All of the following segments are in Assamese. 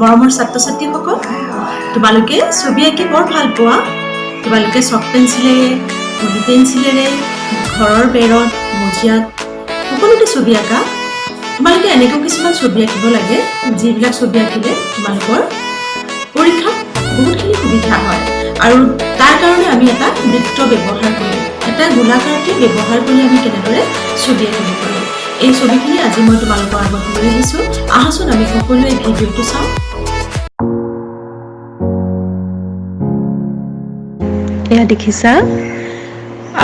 মৰমৰ ছাত্ৰ-ছাত্ৰীসকল, তোমালোকে ছবি আঁকি বৰ ভাল পোৱা। তোমালোকে চক পেঞ্চিলেৰে, পলি পেঞ্চিলেৰে, ঘৰৰ বেৰত, মজিয়াত সকলোতে ছবি আঁকা। তোমালোকে এনেকৈ কিছুমান ছবি আঁকিব লাগে, যিবিলাক ছবি আঁকিলে তোমালোকৰ পৰীক্ষাত বহুতখিনি সুবিধা হয়। আৰু তাৰ কাৰণে আমি এটা বৃত্ত ব্যৱহাৰ কৰোঁ, এটা গোলাকাৰটি ব্যৱহাৰ কৰি আমি কেনেদৰে ছবি আঁকিব পাৰোঁ। এই ছবিখিনি আজি মই তোমালোকৰ আগত লৈ আহিছোঁ। আহাচোন আমি সকলোৱে ভিডিঅ'টো চাওঁ। এয়া দেখিছা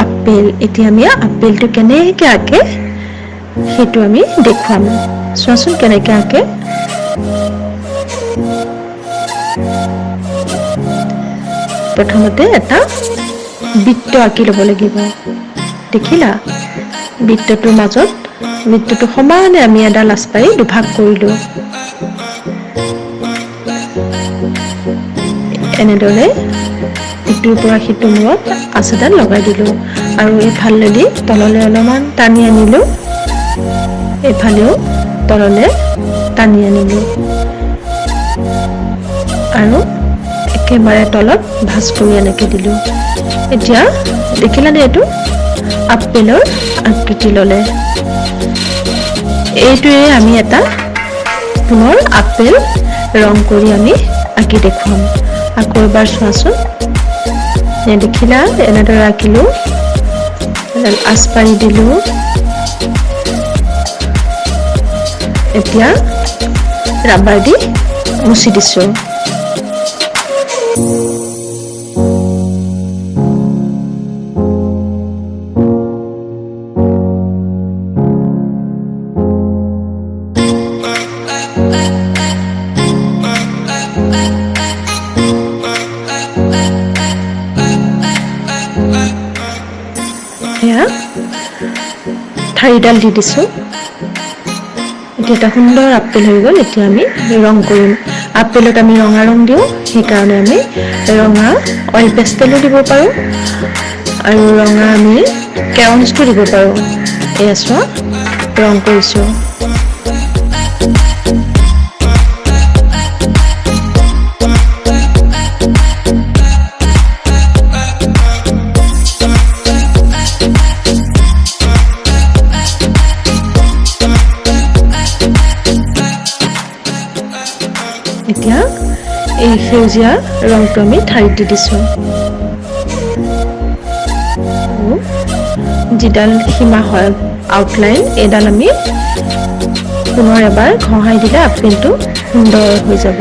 আপেল। এতিয়া আমি আপেলটো কেনেকৈ আঁকে সেইটো আমি দেখুৱাম। চোৱাচোন কেনেকৈ আঁকে। প্ৰথমতে এটা বৃত্ত আঁকি ল'ব লাগিব। দেখিলা বৃত্তটোৰ মাজত বৃত্তটো সমানে আমি এডাল আঁচপাৰি দুভাগ কৰিলোঁ। এনেদৰে ইটোৰ পৰা সিটো মূৰত আঁচ এডাল লগাই দিলোঁ আৰু এইফালেদি তললৈ অলপমান টানি আনিলোঁ, এইফালেও তললৈ টানি আনিলোঁ আৰু একেবাৰে তলত ভাঁজ কৰি এনেকৈ দিলোঁ। এতিয়া দেখিলানে এইটো আপেলৰ আকৃতি ল'লে। এইটোৱে আমি এটা পুনৰ আপেল ৰং কৰি আমি আঁকি দেখুৱাম। আকৌ এবাৰ চোৱাচোন, দেখিলা এনেদৰে আঁকিলোঁ, এডাল আঁচপাৰি দিলোঁ। এতিয়া ৰাবাৰ দি মুচি দিছোঁ। এয়া ঠাৰিডাল দি দিছোঁ। এতিয়া এটা সুন্দৰ আপেল হৈ গ'ল। এতিয়া আমি ৰং কৰিম। আপেলত আমি ৰঙা ৰং দিওঁ, সেইকাৰণে আমি ৰঙা অইল পেষ্টেলো দিব পাৰোঁ আৰু ৰঙা আমি কেৰঞ্চটো দিব পাৰোঁ। এয়া চোৱা ৰং কৰিছোঁ। এতিয়া এই সেউজীয়া ৰংটো আমি ঠাৰিত দি দিছোঁ। যিডাল সীমা হয় আউটলাইন, এইডাল আমি পুনৰ এবাৰ ঘঁহাই দিলে আপেলটো সুন্দৰ হৈ যাব।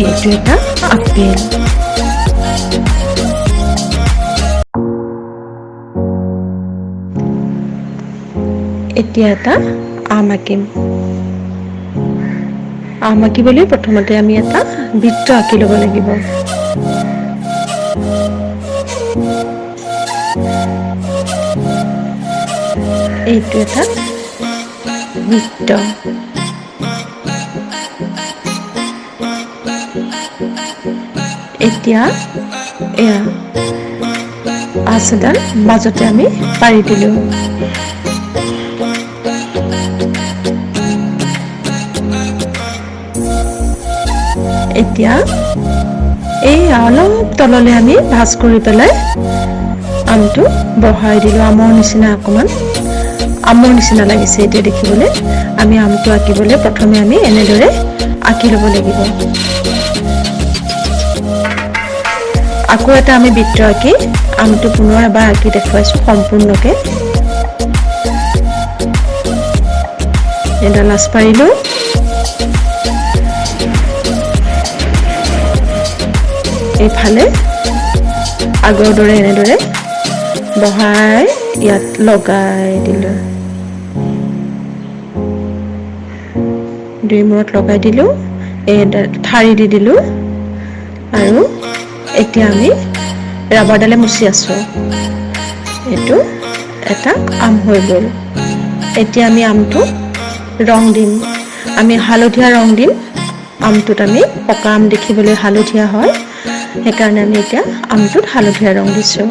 এইটো এটা আপেল। এতিয়া এটা আম আঁকিম। আম আঁকিবলৈ প্ৰথমতে আমি এটা বৃত্ত আঁকি ল'ব লাগিব। এইটো এটা বৃত্ত। এতিয়া এয়া আঁচ এডাল মাজতে আমি পাৰি দিলোঁ। এতিয়া এই অলপ তললৈ আমি ভাঁজ কৰি পেলাই আমটো বহাই দিলোঁ। আমৰ নিচিনা অকণমান, আমৰ নিচিনা লাগিছে এতিয়া দেখিবলৈ। আমি আমটো আঁকিবলৈ প্ৰথমে আমি এনেদৰে আঁকি ল'ব লাগিব। আকৌ এটা আমি বৃত্ত আঁকি আমটো পুনৰ এবাৰ আঁকি দেখুৱাইছোঁ সম্পূৰ্ণকৈ। এডাল আঁচ পাৰিলোঁ, এইফালে আগৰ দৰে এনেদৰে বহাই ইয়াত লগাই দিলোঁ। দুই মূৰত লগাই দিলোঁ, এইডাল ঠাৰি দি দিলোঁ আৰু এতিয়া আমি ৰাবাৰডালে মুচি আছোঁ। এইটো এটা আম হৈ গ'ল। এতিয়া আমি আমটো ৰং দিম। আমি হালধীয়া ৰং দিম আমটোত আমি পকা আম দেখিবলৈ হালধীয়া হয় সেইকাৰণে আমি এতিয়া আমটোত হালধীয়া ৰং দিছো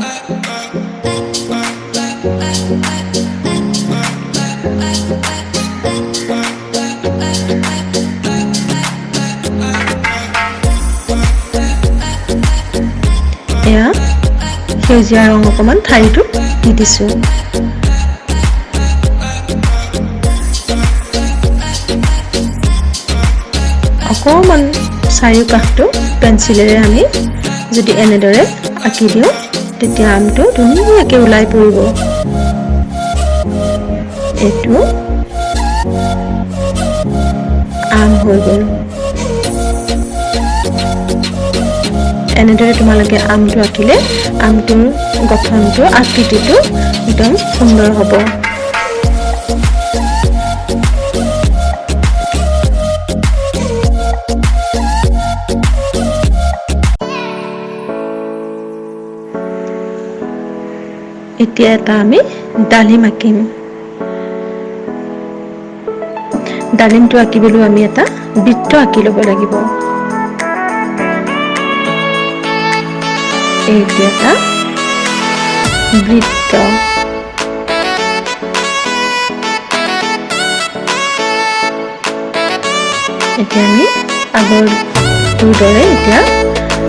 এয়া সেউজীয়া ৰং অকমান ঠাৰিটোত দি দিছো অকমান চাৰিওকাষটো পেন্সিলেৰে আমি যদি এনেদৰে আঁকি দিওঁ তেতিয়া আমটো ধুনীয়াকৈ ওলাই পৰিব এইটো আম হৈ গ'ল এনেদৰে তোমালোকে আমটো আঁকিলে আমটোৰ গঠনটো আকৃতিটো একদম সুন্দৰ হ'ব এতিয়া এটা আমি ডালিম আঁকিম ডালিমটো আঁকিবলৈ আমি এটা বৃত্ত আঁকি ল'ব লাগিব এইটো এটা বৃত্ত এতিয়া আমি আগৰটোৰ দৰে এতিয়া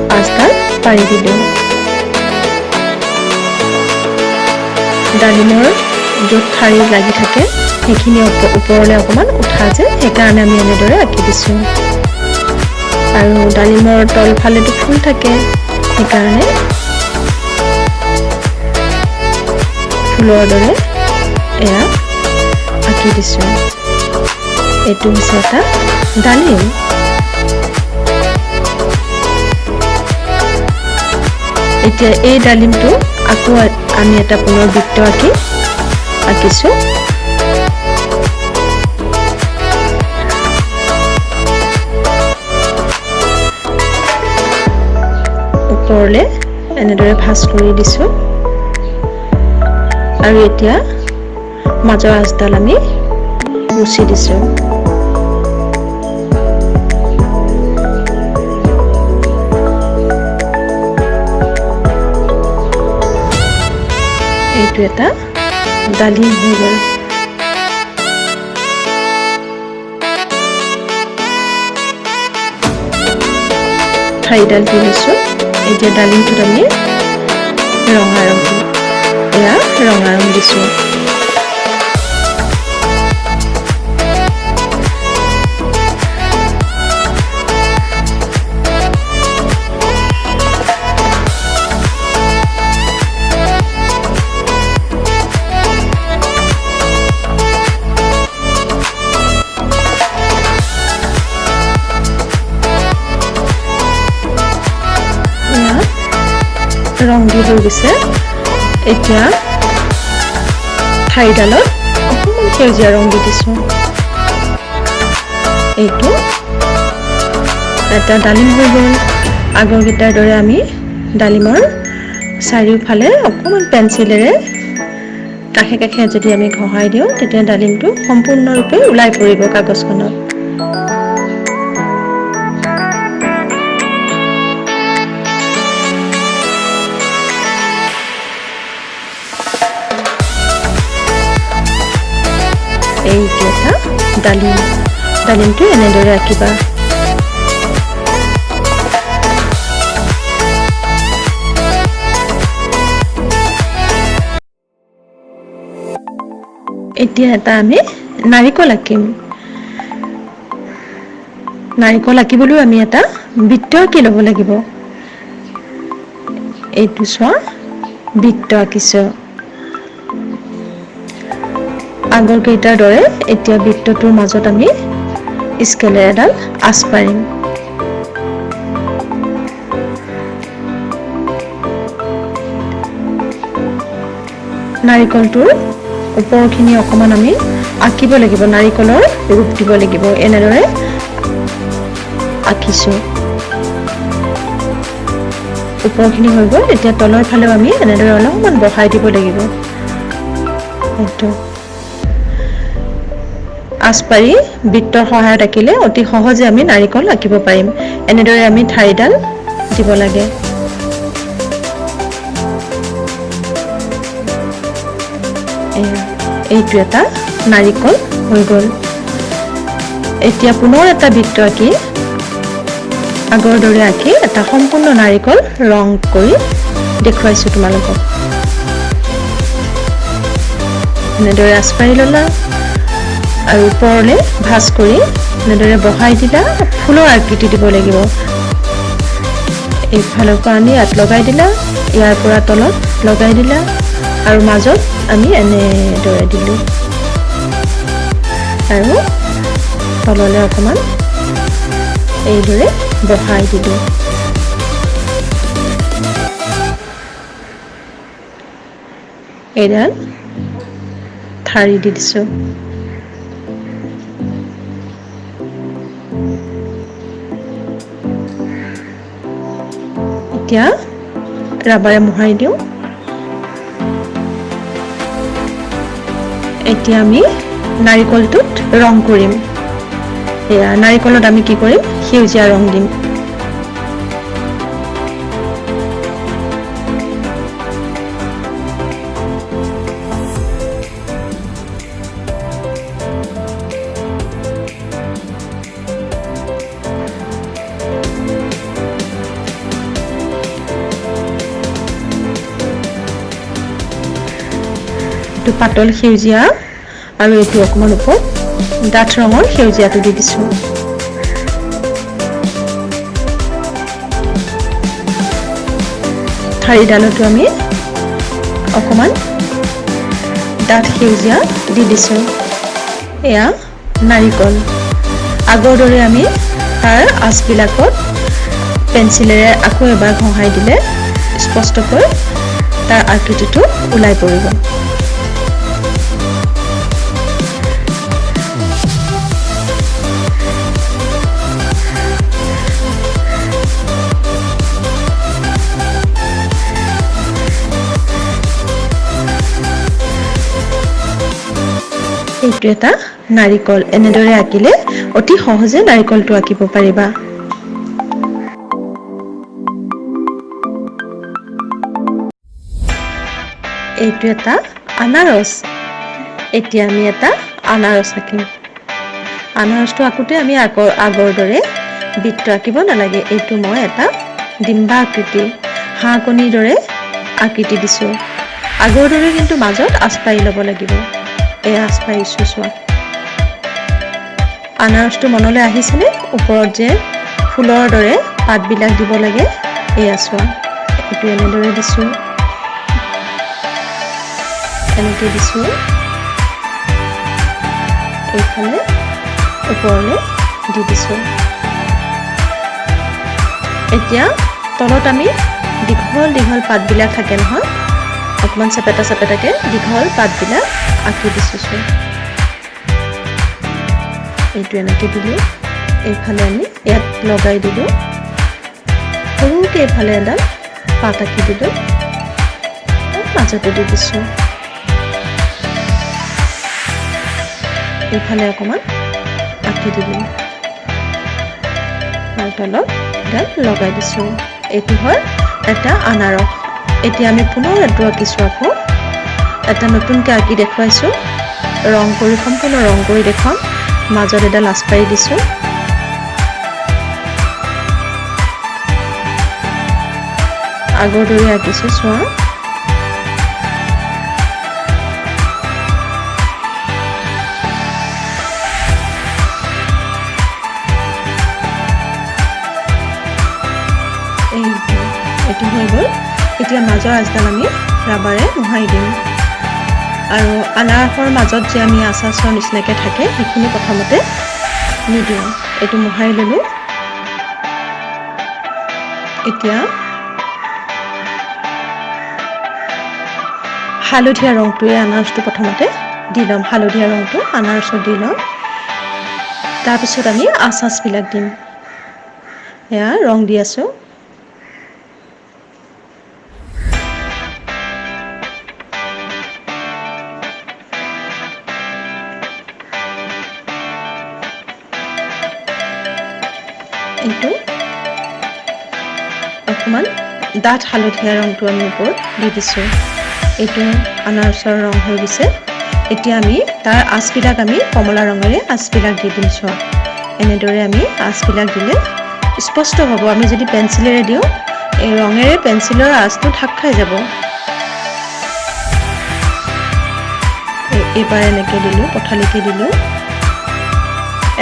পাঁচডাল পাৰি দিলোঁ ডালিমৰ য'ত ঠাৰি লাগি থাকে সেইখিনি ওপৰলৈ অকণমান উঠা যে সেইকাৰণে আমি এনেদৰে আঁকি দিছোঁ আৰু ডালিমৰ তলফালেতো ফুল থাকে সেইকাৰণে ফুলৰ দৰে এয়া আঁকি দিছোঁ এইটো হৈছে এটা ডালিম এতিয়া এই ডালিমটো আকৌ আমি এটা পুনৰ বৃত্ত আঁকিছোঁ ওপৰলৈ এনেদৰে ভাঁজ কৰি দিছোঁ আৰু এতিয়া মাজৰ আঁচডাল আমি মুচি দিছোঁ এইটো এটা ডালিম হৈ গ'ল ঠাৰিডাল দি লৈছোঁ এতিয়া ডালিমটোত আমি ৰঙা ৰং দিম এয়া ৰঙা ৰং দিছোঁ ৰং দি হৈ গৈছে এতিয়া ঠাৰিডালত অকণমান সেউজীয়া ৰং দি দিছোঁ এইটো এটা ডালিম হৈ গ'ল আগৰকেইটাৰ দৰে আমি ডালিমৰ চাৰিওফালে অকণমান পেঞ্চিলেৰে কাষে কাষে যদি আমি ঘঁহাই দিওঁ তেতিয়া ডালিমটো সম্পূৰ্ণৰূপে ওলাই পৰিব কাগজখনত এইটো এটা ডালিমটো এনেদৰে আঁকিবা এতিয়া এটা আমি নাৰিকল আঁকিম নাৰিকল আঁকিবলৈও আমি এটা বৃত্ত আঁকি ল'ব লাগিব এইটো চোৱা বৃত্ত আঁকিছোঁ আগৰ কেইটাৰ দৰে এতিয়া বৃত্তটোৰ মাজত আমি স্কেলেৰে এডাল আঁচ পাৰিম নাৰিকলটোৰ ওপৰখিনি অকণমান আমি আঁকিব লাগিব নাৰিকলৰ ৰূপ দিব লাগিব এনেদৰে আঁকিছোঁ ওপৰখিনি হৈ গ'ল এতিয়া তলৰ ফালেও আমি এনেদৰে অলপমান বহাই দিব লাগিব এইটো আঁচপাৰি বৃত্তৰ সহায়ত আঁকিলে অতি সহজে আমি নাৰিকল আঁকিব পাৰিম। এনেদৰে আমি ঠাৰিডাল দিব লাগে। এইটো এটা নাৰিকল হৈ গ'ল। এতিয়া পুনৰ এটা বৃত্ত আঁকি আগৰ দৰে আঁকি এটা সম্পূৰ্ণ নাৰিকল ৰং কৰি দেখুৱাইছোঁ তোমালোকক। এনেদৰে আঁচপাৰি ল'লা আৰু ওপৰলৈ ভাঁজ কৰি এনেদৰে বহাই দিলা। ফুলৰ আকৃতি দিব লাগিব। এইফালৰ পৰা আনি ইয়াত লগাই দিলা, ইয়াৰ পৰা তলত লগাই দিলা আৰু মাজত আমি এনেদৰে দিলোঁ আৰু তললৈ অকণমান এইদৰে বহাই দিলোঁ। এইডাল ঠাৰি দি দিছোঁ। এতিয়া ৰাবাৰে মোহাৰি দিওঁ। এতিয়া আমি নাৰিকলটোত ৰং কৰিম। এয়া নাৰিকলত আমি কি কৰিম? সেউজীয়া ৰং দিম। এইটো পাতল সেউজীয়া আৰু এইটো অকণমান ওপৰত ডাঠ ৰঙৰ সেউজীয়াটো দি দিছোঁ। ঠাৰিডালতো আমি অকণমান ডাঠ সেউজীয়া দি দিছোঁ। এয়া নাৰিকল। আগৰ দৰে আমি তাৰ আঁচবিলাকত পেঞ্চিলেৰে আকৌ এবাৰ ঘঁহাই দিলে স্পষ্টকৈ তাৰ আকৃতিটো ওলাই পৰিব। এইটো এটা নাৰিকল। এনেদৰে আঁকিলে অতি সহজে নাৰিকলটো আঁকিব পাৰিবা। এইটো এটা আনাৰস। এতিয়া আমি এটা আনাৰস আঁকিম। আনাৰসটো আঁকোতে আমি আগৰ দৰে বৃত্ত আঁকিব নালাগে। এইটো মই এটা ডিম্বা আকৃতি, হাঁহ কণীৰ দৰে আকৃতি দিছোঁ। আগৰ দৰে কিন্তু মাজত আঁচপাৰি ল'ব লাগিব। এয়া আঁচপাৰিছোঁ চোৱা। আনাৰসটো মনলৈ আহিছেনে? ওপৰত যে ফুলৰ দৰে পাতবিলাক দিব লাগে, এয়া চোৱা। এইটো এনেদৰে দিছোঁ, এনেকৈ দিছোঁ। এইফালে ওপৰলৈ দি দিছোঁ। এতিয়া তলত আমি দীঘল দীঘল পাতবিলাক থাকে নহয়, অকণমান চেপেটা চেপেটাকৈ দীঘল পাতবিলাক আঁকি দিছোঁ চোন। এইটো এনেকৈ দিলোঁ। এইফালে আমি ইয়াত লগাই দিলোঁ। সৰুকৈ এইফালে এডাল পাত আঁকি দিলোঁ, মাজতে দি দিছোঁ। এইফালে অকণমান আঁকি দিলোঁ আৰু তলত এডাল লগাই দিছোঁ। এইটো হয় এটা আনাৰস। এতিয়া আমি পুনৰ এইটো আঁকিছোঁ। আকৌ এটা নতুনকৈ আঁকি দেখুৱাইছোঁ। ৰং কৰি সম্পূৰ্ণ ৰং কৰি দেখুৱাম। মাজত এডাল আঁচপাৰি দিছোঁ। আগৰ দৰে আঁকিছোঁ চোৱা। এইটো হৈ গ'ল। এতিয়া মাজৰ আঁচডাল আমি ৰাবাৰে মোহাৰি দিম আৰু আনাৰসৰ মাজত যে আমি আচাৰ নিচিনাকৈ থাকে সেইখিনি প্ৰথমতে নিদিওঁ। এইটো মোহাৰি ল'লোঁ। এতিয়া হালধীয়া ৰংটোৱে আনাৰসটো প্ৰথমতে দি ল'ম। হালধীয়া ৰংটো আনাৰসত দি ল'ম। তাৰপিছত আমি আচাৰবিলাক দিম। এয়া ৰং দি আছোঁ। এইটো অকণমান ডাঠ হালধীয়া ৰংটো আমি ওপৰত দি দিছোঁ। এইটো আনাৰসৰ ৰং হৈ গৈছে। এতিয়া আমি তাৰ আঁচবিলাক আমি কমলা ৰঙেৰে আঁচবিলাক দি দিম। চোৱা, এনেদৰে আমি আঁচবিলাক দিলে স্পষ্ট হ'ব। আমি যদি পেঞ্চিলেৰে দিওঁ, এই ৰঙেৰে পেঞ্চিলৰ আঁচটো ঢাক খাই যাব। এইবাৰ এনেকৈ দিলোঁ, পঠালিকৈ দিলোঁ,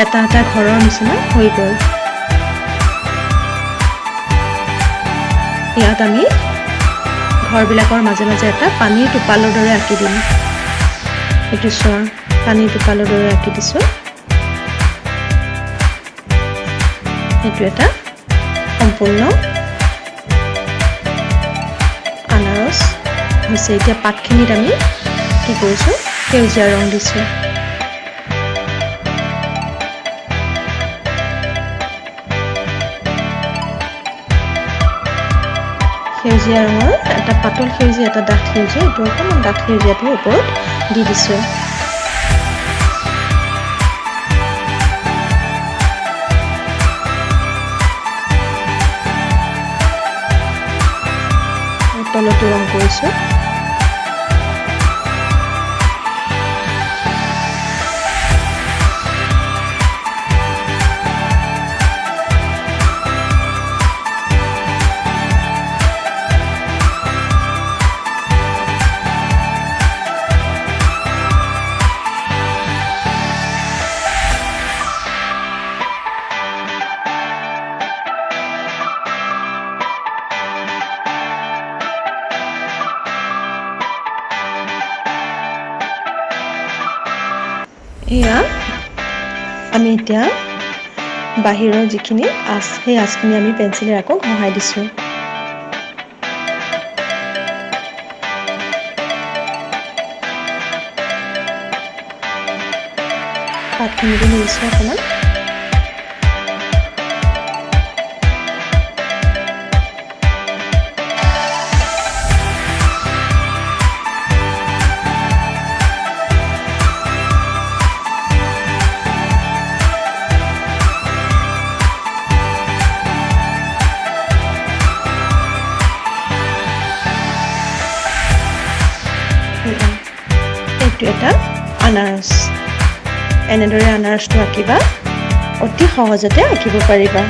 এটা এটা ঘৰৰ নিচিনা হৈ গ'ল। ইয়াত আমি ঘৰবিলাকৰ মাজে মাজে এটা পানীৰ টোপালৰ দৰে আঁকি দিম। এইটো চোৱা, পানীৰ টোপালৰ দৰে আঁকি দিছোঁ। এইটো এটা সম্পূৰ্ণ আনাৰস হৈছে। এতিয়া পাতখিনিত আমি কি কৰিছোঁ, সেউজীয়া ৰং দিছোঁ। সেউজীয়া ৰঙৰ এটা পাতল সেউজীয়া, এটা ডাঠ সেউজীয়া, এইটো অকণমান ডাঠ সেউজীয়াটোৰ ওপৰত দি দিছোঁ। তলতো ৰং কৰিছোঁ। এয়া আমি এতিয়া বাহিৰৰ যিখিনি আঁচ, সেই আঁচখিনি আমি পেঞ্চিলেৰে আকৌ ঘঁহাই দিছোঁ। পাতখিনিটো দিছোঁ অকণমান। এইটো এটা আনাৰস। এনেদৰে আনাৰসটো আঁকিবা, অতি সহজতে আঁকিব পাৰিবা।